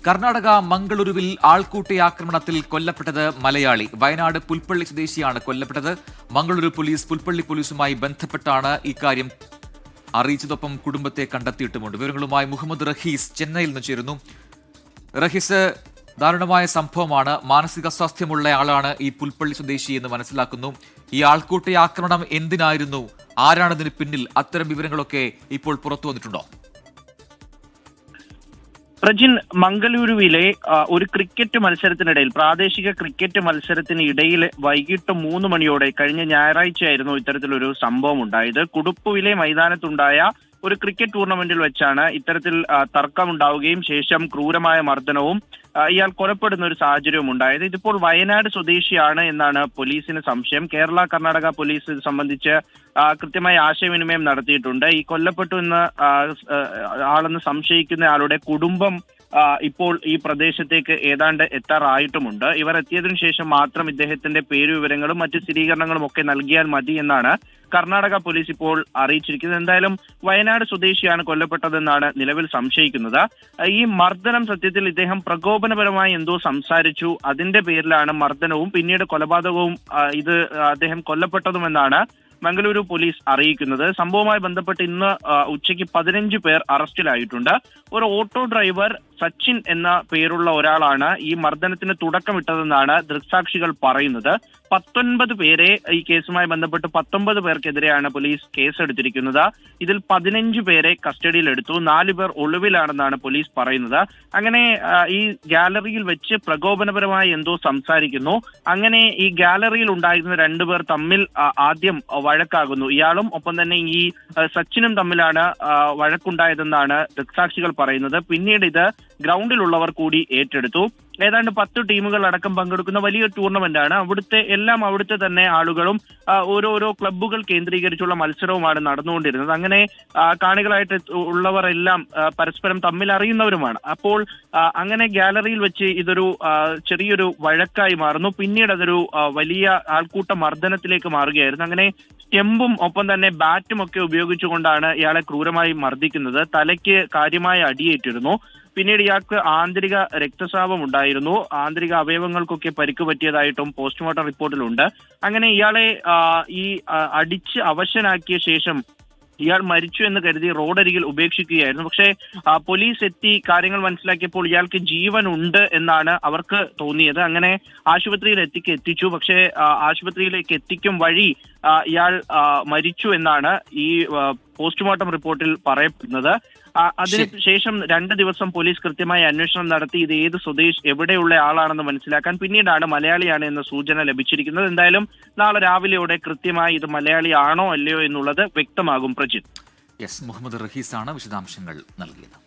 കർണാടക മംഗളൂരുവിൽ ആൾക്കൂട്ടയാക്രമണത്തിൽ കൊല്ലപ്പെട്ടത് മലയാളി. വയനാട് പുൽപ്പള്ളി സ്വദേശിയാണ് കൊല്ലപ്പെട്ടത്. മംഗളൂരു പോലീസ് പുൽപ്പള്ളി പോലീസുമായി ബന്ധപ്പെട്ടാണ് ഇക്കാര്യം അറിയിച്ചതൊപ്പം കുടുംബത്തെ കണ്ടെത്തിയിട്ടുമുണ്ട്. വിവരങ്ങളുമായി മുഹമ്മദ് റഹീസ് ചെന്നൈയിൽ നിന്ന് ചേരുന്നു. റഹീസ്, ദാരുണമായ സംഭവമാണ്. മാനസികാസ്വാസ്ഥ്യമുള്ള ആളാണ് ഈ പുൽപ്പള്ളി സ്വദേശി എന്ന് മനസ്സിലാക്കുന്നു. ഈ ആൾക്കൂട്ടയാക്രമണം എന്തിനായിരുന്നു? ആരാണതിന് പിന്നിൽ? അത്തരം വിവരങ്ങളൊക്കെ ഇപ്പോൾ പുറത്തു വന്നിട്ടുണ്ടോ? പ്രജിൻ, മംഗളൂരുവിലെ ഒരു ക്രിക്കറ്റ് മത്സരത്തിനിടയിൽ, പ്രാദേശിക ക്രിക്കറ്റ് മത്സരത്തിന് ഇടയിൽ വൈകിട്ട് 3 മണിയോടെ കഴിഞ്ഞ ഞായറാഴ്ചയായിരുന്നു ഇത്തരത്തിലൊരു സംഭവം ഉണ്ടായത്. കുടുപ്പുവിലെ മൈതാനത്തുണ്ടായ ഒരു ക്രിക്കറ്റ് ടൂർണമെന്റിൽ വെച്ചാണ് ഇത്തരത്തിൽ തർക്കമുണ്ടാവുകയും ശേഷം ക്രൂരമായ മർദ്ദനവും ഇയാൾ കൊലപ്പെടുന്ന ഒരു സാഹചര്യവും ഉണ്ടായത്. ഇതിപ്പോൾ വയനാട് സ്വദേശിയാണ് എന്നാണ് പോലീസിന് സംശയം. കേരള കർണാടക പോലീസ് ഇത് സംബന്ധിച്ച് കൃത്യമായ ആശയവിനിമയം നടത്തിയിട്ടുണ്ട്. ഈ കൊല്ലപ്പെട്ടു എന്ന് ആളെന്ന് സംശയിക്കുന്ന ആളുടെ കുടുംബം ഇപ്പോൾ ഈ പ്രദേശത്തേക്ക് ഏതാണ്ട് എത്താറായിട്ടുമുണ്ട്. ഇവർ എത്തിയതിനു ശേഷം മാത്രം ഇദ്ദേഹത്തിന്റെ പേരുവിവരങ്ങളും മറ്റ് സ്ഥിരീകരണങ്ങളും ഒക്കെ നൽകിയാൽ മതി എന്നാണ് കർണാടക പോലീസ് ഇപ്പോൾ അറിയിച്ചിരിക്കുന്നത്. എന്തായാലും വയനാട് സ്വദേശിയാണ് കൊല്ലപ്പെട്ടതെന്നാണ് നിലവിൽ സംശയിക്കുന്നത്. ഈ മർദ്ദനം സത്യത്തിൽ ഇദ്ദേഹം പ്രകോപനപരമായി എന്തോ സംസാരിച്ചു, അതിന്റെ പേരിലാണ് മർദ്ദനവും പിന്നീട് കൊലപാതകവും ഇത് അദ്ദേഹം കൊല്ലപ്പെട്ടതുമെന്നാണ് മംഗളൂരു പോലീസ് അറിയിക്കുന്നത്. സംഭവവുമായി ബന്ധപ്പെട്ട് ഇന്ന് ഉച്ചയ്ക്ക് 15 പേർ അറസ്റ്റിലായിട്ടുണ്ട്. ഒരു ഓട്ടോ ഡ്രൈവർ സച്ചിൻ എന്ന പേരുള്ള ഒരാളാണ് ഈ മർദ്ദനത്തിന് തുടക്കമിട്ടതെന്നാണ് ദൃക്സാക്ഷികൾ പറയുന്നത്. 19 പേരെ ഈ കേസുമായി ബന്ധപ്പെട്ട് 19 പേർക്കെതിരെയാണ് പോലീസ് കേസെടുത്തിരിക്കുന്നത്. ഇതിൽ 15 പേരെ കസ്റ്റഡിയിലെടുത്തു. 4 പേർ ഒളിവിലാണെന്നാണ് പോലീസ് പറയുന്നത്. അങ്ങനെ ഈ ഗാലറിയിൽ വെച്ച് പ്രകോപനപരമായി എന്തോ സംസാരിക്കുന്നു. അങ്ങനെ ഈ ഗാലറിയിൽ ഉണ്ടായിരുന്ന 2 പേർ തമ്മിൽ ആദ്യം വഴക്കാകുന്നു. ഇയാളും ഒപ്പം തന്നെ ഈ സച്ചിനും തമ്മിലാണ് വഴക്കുണ്ടായതെന്നാണ് ദൃക്സാക്ഷികൾ പറയുന്നത്. പിന്നീട് ഇത് ഗ്രൗണ്ടിലുള്ളവർ കൂടി ഏറ്റെടുത്തു. ഏതാണ്ട് 10 ടീമുകൾ അടക്കം പങ്കെടുക്കുന്ന വലിയ ടൂർണമെന്റ് ആണ്. അവിടുത്തെ തന്നെ ആളുകളും ഓരോരോ ക്ലബ്ബുകൾ കേന്ദ്രീകരിച്ചുള്ള മത്സരവുമാണ് നടന്നുകൊണ്ടിരുന്നത്. അങ്ങനെ കാണികളായിട്ട് ഉള്ളവർ എല്ലാം പരസ്പരം തമ്മിൽ അറിയുന്നവരുമാണ്. അപ്പോൾ അങ്ങനെ ഗാലറിയിൽ വെച്ച് ഇതൊരു ചെറിയൊരു വഴക്കായി മാറുന്നു. പിന്നീട് അതൊരു വലിയ ആൾക്കൂട്ട മർദ്ദനത്തിലേക്ക് മാറുകയായിരുന്നു. അങ്ങനെ സ്റ്റെമ്പും ഒപ്പം തന്നെ ബാറ്റും ഒക്കെ ഉപയോഗിച്ചുകൊണ്ടാണ് ഇയാളെ ക്രൂരമായി മർദ്ദിക്കുന്നത്. തലയ്ക്ക് കാര്യമായ അടിയേറ്റിരുന്നു. പിന്നീട് ഇയാൾക്ക് ആന്തരിക രക്തസ്രാവം ഉണ്ടായിരുന്നു. ആന്തരിക അവയവങ്ങൾക്കൊക്കെ പരിക്ക് പറ്റിയതായിട്ടും പോസ്റ്റ്മോർട്ടം റിപ്പോർട്ടിലുണ്ട്. അങ്ങനെ ഇയാളെ ഈ അടിച്ച് അവശനാക്കിയ ശേഷം ഇയാൾ മരിച്ചു എന്ന് കരുതി റോഡരികിൽ ഉപേക്ഷിക്കുകയായിരുന്നു. പക്ഷേ പോലീസ് എത്തി കാര്യങ്ങൾ മനസ്സിലാക്കിയപ്പോൾ ഇയാൾക്ക് ജീവൻ ഉണ്ട് എന്നാണ് അവർക്ക് തോന്നിയത്. അങ്ങനെ ആശുപത്രിയിൽ എത്തിച്ചു. പക്ഷേ ആശുപത്രിയിലേക്ക് എത്തിക്കും വഴി ഇയാൾ മരിച്ചു എന്നാണ് ഈ പോസ്റ്റ്മോർട്ടം റിപ്പോർട്ടിൽ പറയപ്പെടുന്നത്. അതിനുശേഷം 2 ദിവസം പോലീസ് കൃത്യമായ അന്വേഷണം നടത്തി ഇത് ഏത് എവിടെയുള്ള ആളാണെന്ന് മനസ്സിലാക്കാൻ പിന്നീടാണ് മലയാളിയാണ് എന്ന സൂചന ലഭിച്ചിരിക്കുന്നത്. എന്തായാലും നാളെ രാവിലെയോടെ കൃത്യമായി ഇത് മലയാളി ആണോ അല്ലയോ എന്നുള്ളത് വ്യക്തമാകും. പ്രജിത്ത്, മുഹമ്മദ് റഹീസാണ് വിശദാംശങ്ങൾ നൽകിയത്.